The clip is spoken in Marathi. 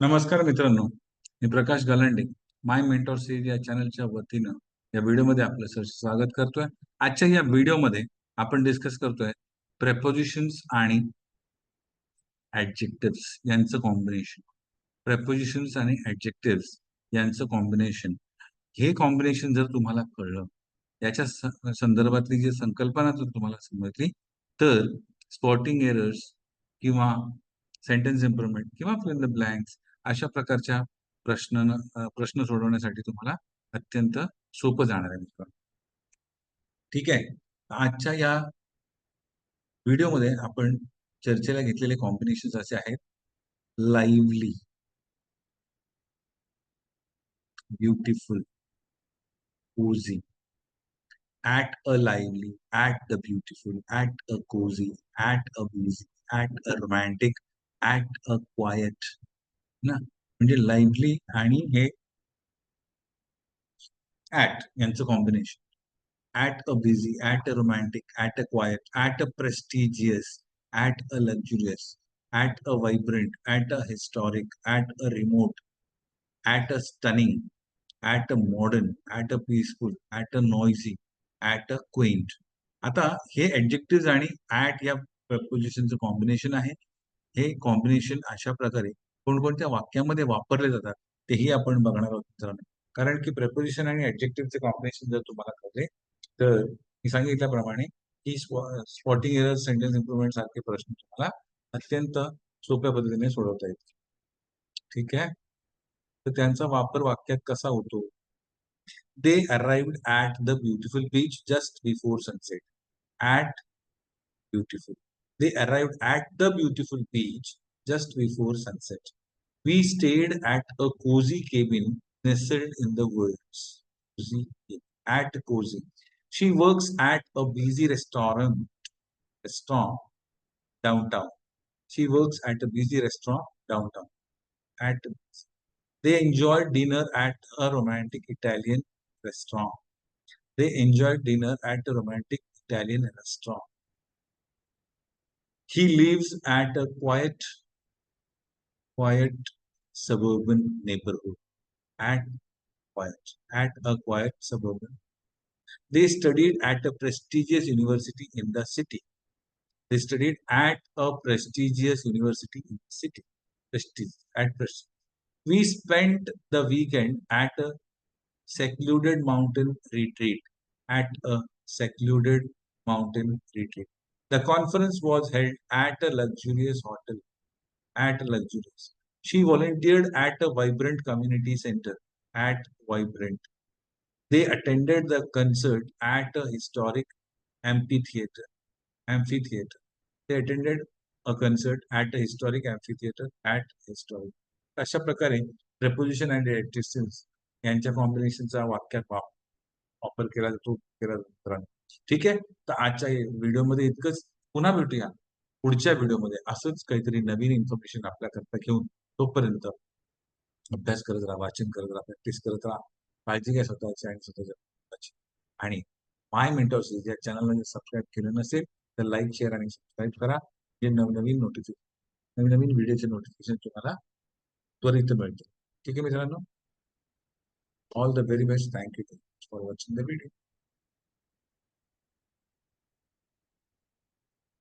नमस्कार मित्रांनो, मी प्रकाश गलांडे. माय मेंटॉर सिरीज या चॅनलच्या वतीनं या व्हिडिओमध्ये आपलं स्वागत करतोय. आजच्या या व्हिडिओमध्ये आपण डिस्कस करतोय प्रेपोजिशन्स आणि ऍडजेक्टिव्हज यांचं कॉम्बिनेशन. प्रेपोजिशन्स आणि ऍडजेक्टिव्हज यांचं कॉम्बिनेशन, हे कॉम्बिनेशन जर तुम्हाला कळलं, याच्या संदर्भातली जी संकल्पना जर तुम्हाला समजली, तर स्पॉटिंग एरर्स किंवा सेंटेन्स इम्प्रुव्हमेंट किंवा फिल इन द ब्लँक्स अशा प्रकारच्या प्रश्न सोडवण्यासाठी तुम्हाला अत्यंत सोपं जाणार आहे मित्रांनो. ठीक आहे. आजच्या या व्हिडिओमध्ये आपण चर्चेला घेतलेले कॉम्बिनेशन असे आहेत: lively, beautiful, cosy, at a lively, at the beautiful, at a cozy, at a busy, at a romantic, at a quiet. ना, म्हणजे लाईव्हली आणि हे ऍट यांचं combination. At a busy, at a romantic, at a quiet, at a prestigious, at a luxurious, at a vibrant, at a historic, at a remote, at a stunning, at a modern, at a peaceful, at a noisy, at a quaint. आता हे ऍडजेक्टिव्ह आणि ऍट या प्रपोजिशनचं कॉम्बिनेशन आहे. हे कॉम्बिनेशन अशा प्रकारे कोणकोणत्या वाक्यामध्ये वापरले जातात तेही आपण बघणार आहोत मित्रांनो. कारण की प्रपोजिशन आणि ऍडजेक्टिव्हचे कॉम्बिनेशन जर तुम्हाला कळले, तर मी सांगितल्याप्रमाणे ही स्पॉटिंग एरर, सेंटेन्स इम्प्रुव्हमेंट सारखे प्रश्न तुम्हाला अत्यंत सोप्या पद्धतीने सोडवता येतील. ठीक आहे. तर त्यांचा वापर वाक्यात कसा होतो? They arrived at the beautiful beach just before sunset. At beautiful. They arrived at the beautiful beach just before sunset. We stayed at a cozy cabin nestled in the woods. Cozy, at cozy. She works at a busy restaurant downtown. She works at a busy restaurant downtown. At They enjoyed dinner at a romantic Italian restaurant. They enjoyed dinner at a romantic Italian restaurant. He lives at a quiet suburban neighborhood. At at a quiet suburban. They studied at a prestigious university in the city. They studied at a prestigious university in the city. Prestige at prestige. We spent the weekend at a secluded mountain retreat. At a secluded mountain retreat. The conference was held at a luxurious hotel. At a luxurious. She volunteered at a vibrant community center. At vibrant. They attended the concert at a historic amphitheater. Amphitheater. They attended a concert at a historic amphitheater at historic. अशा प्रकारे preposition and adjectives यांच्या कॉम्बिनेशनचा वाक्यात वापर केला जातो. ठीक आहे. तर आजच्या व्हिडिओमध्ये इतकंच. पुन्हा भेटूया पुढच्या व्हिडिओमध्ये असंच काहीतरी नवीन इन्फॉर्मेशन आपल्याकरता घेऊन. तोपर्यंत अभ्यास करत राहा, वाचन करत राहा, प्रॅक्टिस करत राहा. काळजी घ्या स्वतःची आणि स्वतःच्या कुटुंबाची. आणि माय मेंटॉर सिरीज या चॅनलला जर सबस्क्राईब केलं नसेल तर लाईक, शेअर आणि सबस्क्राईब करा. जे नवनवीन नवीन व्हिडिओचे नोटिफिकेशन तुम्हाला त्वरित मिळतील. ठीक आहे मित्रांनो. All the very best. Thank you for watching the video.